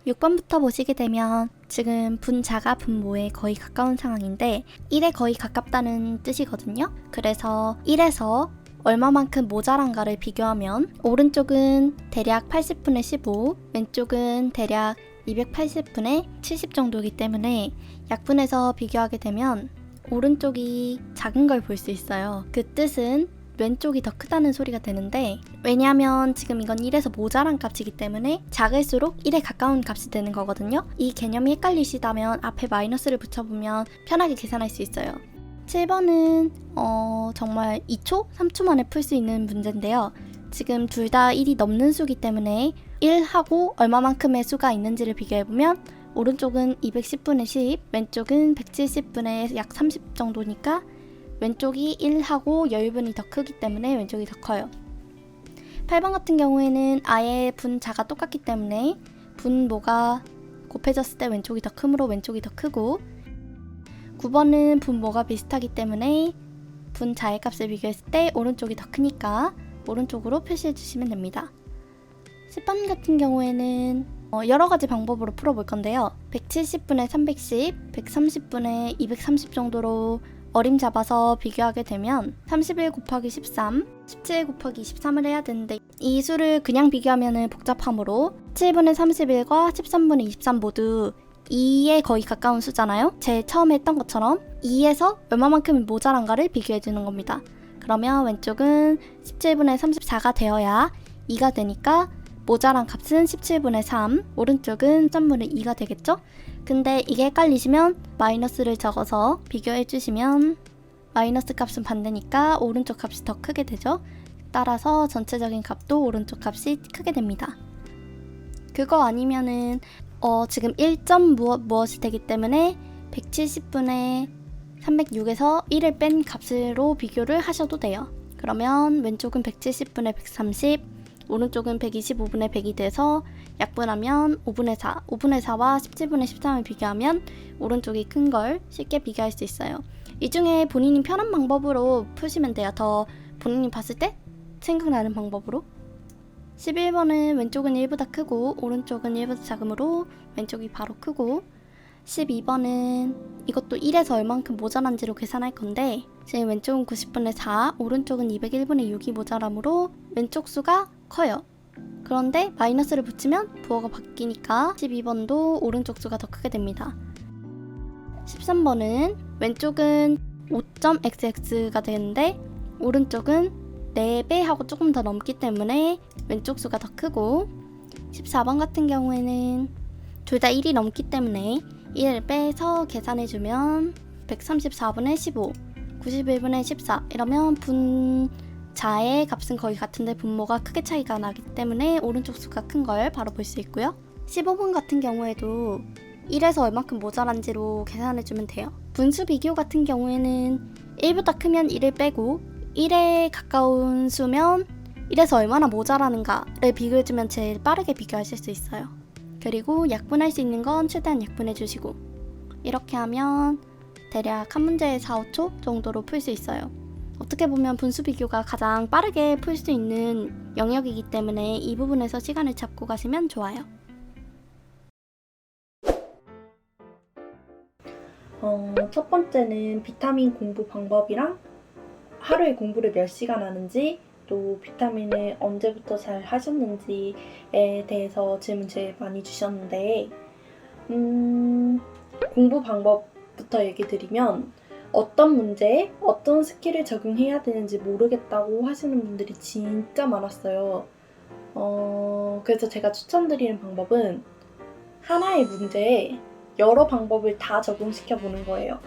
6번부터 보시게 되면 지금 분자가 분모에 거의 가까운 상황인데 1에 거의 가깝다는 뜻이거든요. 그래서 1에서 얼마만큼 모자란가를 비교하면 오른쪽은 대략 80분의 15, 왼쪽은 대략 280분의 70 정도이기 때문에 약분해서 비교하게 되면 오른쪽이 작은 걸 볼 수 있어요. 그 뜻은 왼쪽이 더 크다는 소리가 되는데, 왜냐하면 지금 이건 1에서 모자란 값이기 때문에 작을수록 1에 가까운 값이 되는 거거든요. 이 개념이 헷갈리시다면 앞에 마이너스를 붙여보면 편하게 계산할 수 있어요. 7번은 정말 2초? 3초 만에 풀 수 있는 문제인데요. 지금 둘 다 1이 넘는 수기 때문에 1하고 얼마만큼의 수가 있는지를 비교해보면 오른쪽은 210분의 10, 왼쪽은 170분의 약 30 정도니까 왼쪽이 1하고 여유분이 더 크기 때문에 왼쪽이 더 커요. 8번 같은 경우에는 아예 분자가 똑같기 때문에 분모가 곱해졌을 때 왼쪽이 더 크므로 왼쪽이 더 크고, 9번은 분모가 비슷하기 때문에 분자의 값을 비교했을 때 오른쪽이 더 크니까 오른쪽으로 표시해 주시면 됩니다. 10번 같은 경우에는 여러 가지 방법으로 풀어볼 건데요. 170분의 310, 130분의 230 정도로 어림 잡아서 비교하게 되면 31 곱하기 13, 17 곱하기 23을 해야 되는데 이 수를 그냥 비교하면 복잡하므로 7분의 31과 13분의 23 모두 2에 거의 가까운 수잖아요. 제 처음에 했던 것처럼 2에서 얼마만큼 모자란가를 비교해주는 겁니다. 그러면 왼쪽은 17분의 34가 되어야 2가 되니까 모자란 값은 17분의 3, 오른쪽은 3분의 2가 되겠죠? 근데 이게 헷갈리시면 마이너스를 적어서 비교해주시면 마이너스 값은 반대니까 오른쪽 값이 더 크게 되죠? 따라서 전체적인 값도 오른쪽 값이 크게 됩니다. 그거 아니면은 지금 1점 무엇이 되기 때문에 170분의 306에서 1을 뺀 값으로 비교를 하셔도 돼요. 그러면 왼쪽은 170분의 130, 오른쪽은 125분의 100이 돼서 약분하면 5분의 4, 5분의 4와 17분의 13을 비교하면 오른쪽이 큰 걸 쉽게 비교할 수 있어요. 이 중에 본인이 편한 방법으로 푸시면 돼요. 더 본인이 봤을 때 생각나는 방법으로. 11번은 왼쪽은 1보다 크고 오른쪽은 1보다 작으므로 왼쪽이 바로 크고, 12번은 이것도 1에서 얼만큼 모자란지로 계산할 건데 지금 왼쪽은 90분의 4, 오른쪽은 201분의 6이 모자라므로 왼쪽 수가 커요. 그런데 마이너스를 붙이면 부호가 바뀌니까 12번도 오른쪽 수가 더 크게 됩니다. 13번은 왼쪽은 5.xx가 되는데 오른쪽은 4배 하고 조금 더 넘기 때문에 왼쪽 수가 더 크고, 14번 같은 경우에는 둘 다 1이 넘기 때문에 1을 빼서 계산해주면 134분의 15, 91분의 14 이러면 분자의 값은 거의 같은데 분모가 크게 차이가 나기 때문에 오른쪽 수가 큰 걸 바로 볼 수 있고요. 15번 같은 경우에도 1에서 얼마큼 모자란지로 계산해주면 돼요. 분수 비교 같은 경우에는 1보다 크면 1을 빼고 1에 가까운 수면 1에서 얼마나 모자라는가를 비교해주면 제일 빠르게 비교하실 수 있어요. 그리고 약분할 수 있는 건 최대한 약분해 주시고, 이렇게 하면 대략 한 문제에 4, 5초 정도로 풀 수 있어요. 어떻게 보면 분수 비교가 가장 빠르게 풀 수 있는 영역이기 때문에 이 부분에서 시간을 잡고 가시면 좋아요. 첫 번째는 비타민 공부 방법이랑 하루에 공부를 몇 시간 하는지, 또 비타민을 언제부터 잘 하셨는지에 대해서 질문 제일 많이 주셨는데, 공부 방법부터 얘기 드리면 어떤 문제에 어떤 스킬을 적용해야 되는지 모르겠다고 하시는 분들이 진짜 많았어요. 그래서 제가 추천드리는 방법은 하나의 문제에 여러 방법을 다 적용시켜 보는 거예요.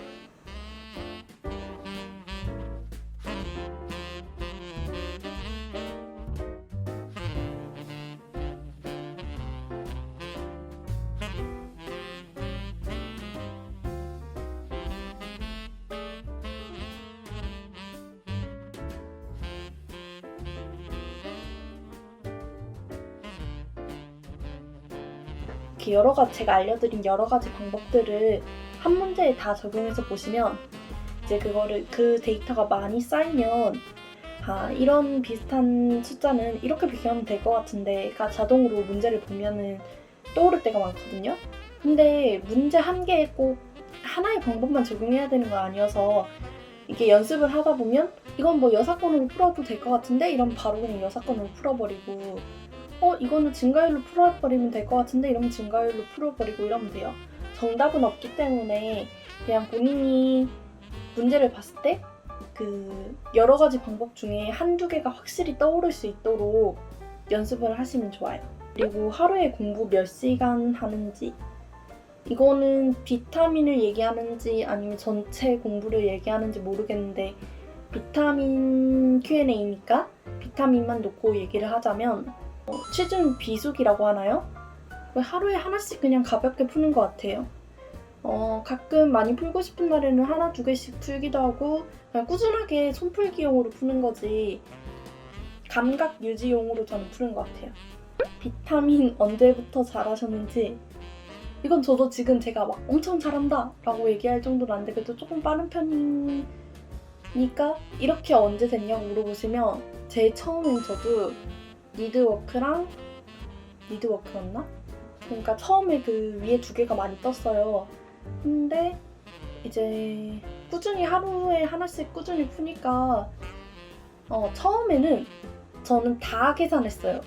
이렇게 제가 알려드린 여러 가지 방법들을 한 문제에 다 적용해서 보시면 이제 그 데이터가 많이 쌓이면 이런 비슷한 숫자는 이렇게 비교하면 될 것 같은데가 자동으로 문제를 보면은 떠오를 때가 많거든요. 근데 문제 한 개에 꼭 하나의 방법만 적용해야 되는 건 아니어서 이게 연습을 하다 보면 이건 뭐 여사건으로 풀어도 될 것 같은데 이러면 바로 그냥 여사건으로 풀어버리고 이거는 증가율로 풀어버리면 될 것 같은데 이러면 증가율로 풀어버리고 이러면 돼요. 정답은 없기 때문에 그냥 본인이 문제를 봤을 때 그 여러 가지 방법 중에 한두 개가 확실히 떠오를 수 있도록 연습을 하시면 좋아요. 그리고 하루에 공부 몇 시간 하는지, 이거는 비타민을 얘기하는지 아니면 전체 공부를 얘기하는지 모르겠는데 비타민 Q&A니까 비타민만 놓고 얘기를 하자면 취준 비수기라고 하나요? 하루에 하나씩 그냥 가볍게 푸는 것 같아요. 가끔 많이 풀고 싶은 날에는 하나 두 개씩 풀기도 하고 그냥 꾸준하게 손풀기용으로 푸는 거지 감각 유지용으로 저는 푸는 것 같아요. 비타민 언제부터 잘하셨는지, 이건 저도 지금 제가 막 엄청 잘한다 라고 얘기할 정도는 안 되겠도 조금 빠른 편이니까 이렇게 언제 됐냐고 물어보시면 제일 처음엔 저도 리드워크랑 리드워크였나? 그러니까 처음에 그 위에 두 개가 많이 떴어요. 근데 이제 꾸준히 하루에 하나씩 꾸준히 푸니까 처음에는 저는 다 계산했어요.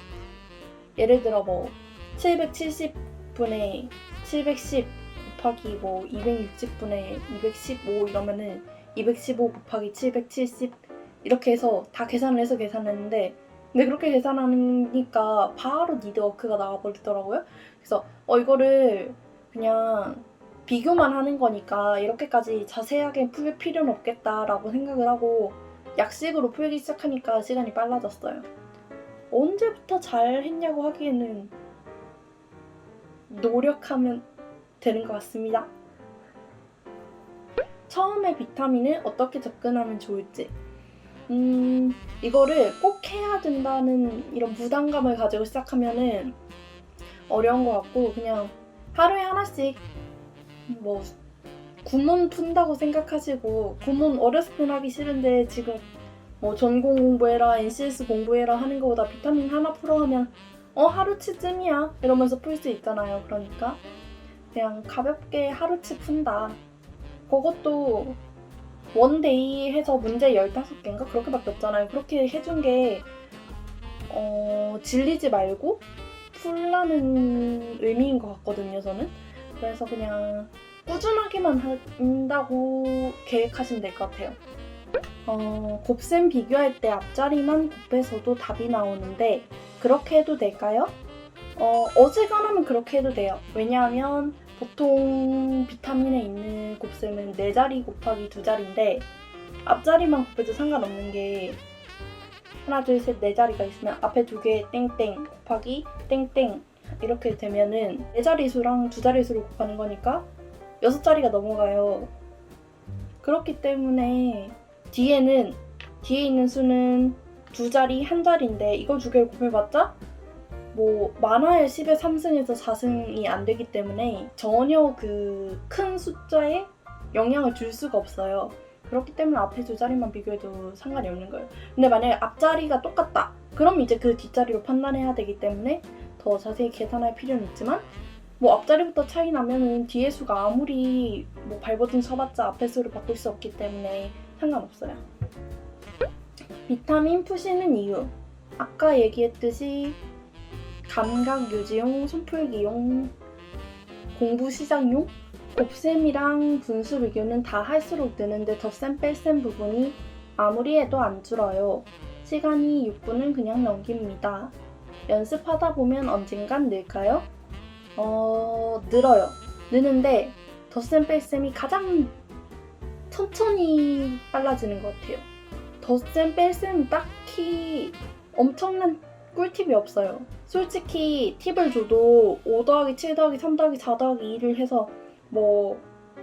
예를 들어 뭐 770분에 710 곱하기 뭐 260분에 215 이러면은 215 곱하기 770 이렇게 해서 다 계산을 해서 계산했는데 근데 그렇게 계산하니까 바로 니드워크가 나와버리더라고요. 그래서 이거를 그냥 비교만 하는 거니까 이렇게까지 자세하게 풀 필요는 없겠다라고 생각을 하고 약식으로 풀기 시작하니까 시간이 빨라졌어요. 언제부터 잘 했냐고 하기에는 노력하면 되는 것 같습니다. 처음에 비타민을 어떻게 접근하면 좋을지, 이거를 꼭 해야 된다는 이런 부담감을 가지고 시작하면은 어려운 것 같고 그냥 하루에 하나씩 뭐 구문 푼다고 생각하시고, 구문 어렸을 땐 하기 싫은데 지금 뭐 전공 공부해라 NCS 공부해라 하는 것보다 비타민 하나 풀어 하면 하루치쯤이야 이러면서 풀 수 있잖아요. 그러니까 그냥 가볍게 하루치 푼다, 그것도 원데이 해서 문제 15개인가 그렇게밖에 없잖아요. 그렇게 해준 게 질리지 말고 풀라는 의미인 것 같거든요, 저는. 그래서 그냥 꾸준하게만 한다고 계획하시면 될 것 같아요. 곱셈 비교할 때 앞자리만 곱해서도 답이 나오는데 그렇게 해도 될까요? 어지간하면 그렇게 해도 돼요. 왜냐하면 보통 비타민에 있는 곱셈은 4자리 곱하기 2자리인데 앞자리만 곱해도 상관없는 게 하나 둘 셋 4자리가 있으면 앞에 2개 땡땡 곱하기 땡땡 이렇게 되면은 4자리 수랑 2자리 수를 곱하는 거니까 6자리가 넘어가요. 그렇기 때문에 뒤에 있는 수는 2자리, 1자리인데 이걸 2개를 곱해봤자 뭐 많아야 10의 3승에서 4승이 안 되기 때문에 전혀 그 큰 숫자에 영향을 줄 수가 없어요. 그렇기 때문에 앞에 2자리만 비교해도 상관이 없는 거예요. 근데 만약에 앞자리가 똑같다, 그럼 이제 그 뒷자리로 판단해야 되기 때문에 더 자세히 계산할 필요는 있지만 뭐 앞자리부터 차이 나면은 뒤에 수가 아무리 뭐 발버둥 쳐봤자 앞에 수를 바꿀 수 없기 때문에 상관없어요. 비타민 푸시는 이유, 아까 얘기했듯이 감각 유지용, 손풀기용, 공부 시작용, 곱셈이랑 분수 비교는 다 할수록 느는데 덧셈 뺄셈 부분이 아무리 해도 안 줄어요. 시간이 6분은 그냥 넘깁니다. 연습하다 보면 언젠간 늘까요? 늘어요. 느는데 덧셈 뺄셈이 가장 천천히 빨라지는 것 같아요. 덧셈 뺄셈은 딱히 엄청난 꿀팁이 없어요. 솔직히 팁을 줘도 5 더하기 7 더하기 3 더하기 4 더하기 2를 해서 뭐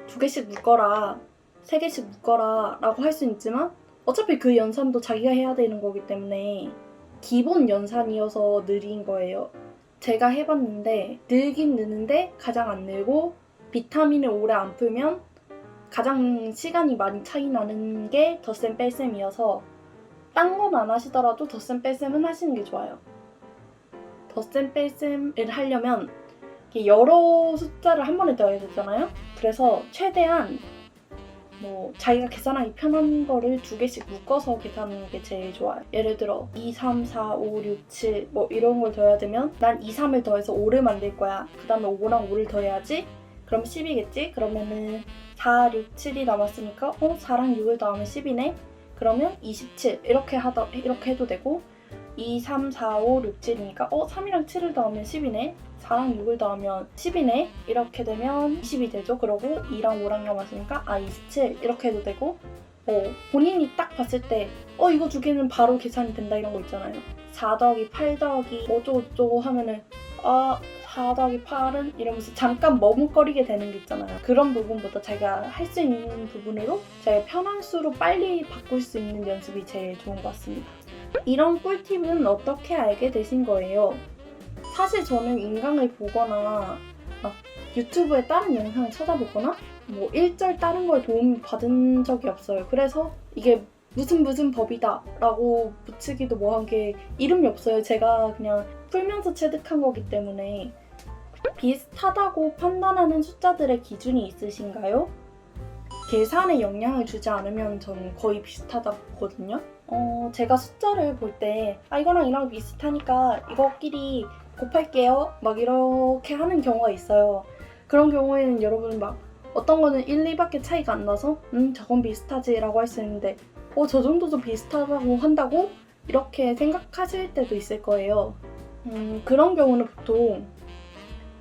2개씩 묶어라, 3개씩 묶어라 라고 할 수는 있지만 어차피 그 연산도 자기가 해야 되는 거기 때문에 기본 연산이어서 느린 거예요. 제가 해봤는데 늘긴 느는데 가장 안 늘고 비타민을 오래 안 풀면 가장 시간이 많이 차이 나는 게 덧셈 뺄셈이어서 딴 건 안 하시더라도 덧셈 뺄셈은 하시는 게 좋아요. 덧셈 뺄셈을 하려면 이게 여러 숫자를 한 번에 넣어야 되잖아요. 그래서 최대한 뭐 자기가 계산하기 편한 거를 2개씩 묶어서 계산하는 게 제일 좋아요. 예를 들어 2, 3, 4, 5, 6, 7 뭐 이런 걸 더해야 되면 난 2, 3을 더해서 5를 만들 거야. 그 다음에 5랑 5를 더해야지. 그럼 10이겠지? 그러면은 4, 6, 7이 남았으니까 4랑 6을 더하면 10이네? 그러면 27 이렇게 해도 되고 2, 3, 4, 5, 6, 7이니까 3이랑 7을 더하면 10이네? 4랑 6을 더하면 10이네? 이렇게 되면 20이 되죠. 그러고 2랑 5랑 남았으니까 27 이렇게 해도 되고 본인이 딱 봤을 때 이거 두 개는 바로 계산이 된다 이런 거 있잖아요. 4 더하기 8 더하기 어쩌고저쩌고 하면은 4 더하기 8은 이러면서 잠깐 머뭇거리게 되는 게 있잖아요. 그런 부분보다 자기가 할 수 있는 부분으로 자기가 편한 수로 빨리 바꿀 수 있는 연습이 제일 좋은 것 같습니다. 이런 꿀팁은 어떻게 알게 되신 거예요? 사실 저는 인강을 보거나 유튜브에 다른 영상을 찾아보거나 뭐 일절 다른 걸 도움 받은 적이 없어요. 그래서 이게 무슨 법이다 라고 붙이기도 뭐한 게 이름이 없어요. 제가 그냥 풀면서 체득한 거기 때문에. 비슷하다고 판단하는 숫자들의 기준이 있으신가요? 계산에 영향을 주지 않으면 저는 거의 비슷하다고 보거든요. 제가 숫자를 볼 때 이거랑 이랑 비슷하니까 이거끼리 곱할게요 막 이렇게 하는 경우가 있어요. 그런 경우에는 여러분 막 어떤 거는 1, 2밖에 차이가 안 나서 저건 비슷하지 라고 할 수 있는데 저 정도도 비슷하다고 한다고? 이렇게 생각하실 때도 있을 거예요. 그런 경우는 보통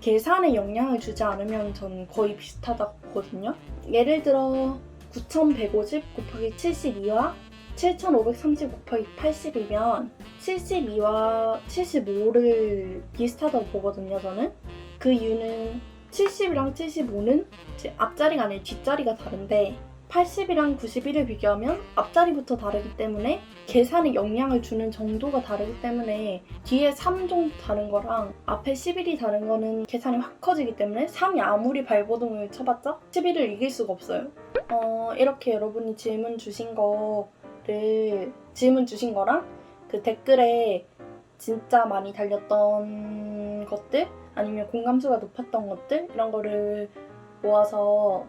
계산에 영향을 주지 않으면 저는 거의 비슷하다고 보거든요. 예를 들어 9150 곱하기 72와 7530 곱하기 80이면 72와 75를 비슷하다고 보거든요, 저는. 그 이유는 70이랑 75는 앞자리가 아니라 뒷자리가 다른데 80이랑 91을 비교하면 앞자리부터 다르기 때문에 계산에 영향을 주는 정도가 다르기 때문에 뒤에 3 정도 다른 거랑 앞에 11이 다른 거는 계산이 확 커지기 때문에 3이 아무리 발버둥을 쳐봤자 11을 이길 수가 없어요. 이렇게 여러분이 질문 주신 거랑 그 댓글에 진짜 많이 달렸던 것들 아니면 공감수가 높았던 것들 이런 거를 모아서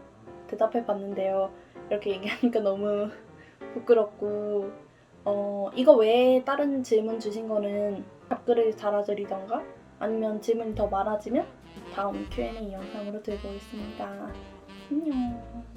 대답해 봤는데요. 이렇게 얘기하니까 너무 부끄럽고 이거 외에 다른 질문 주신 거는 답글을 달아드리던가 아니면 질문이 더 많아지면 다음 Q&A 영상으로 들고 오겠습니다. 안녕.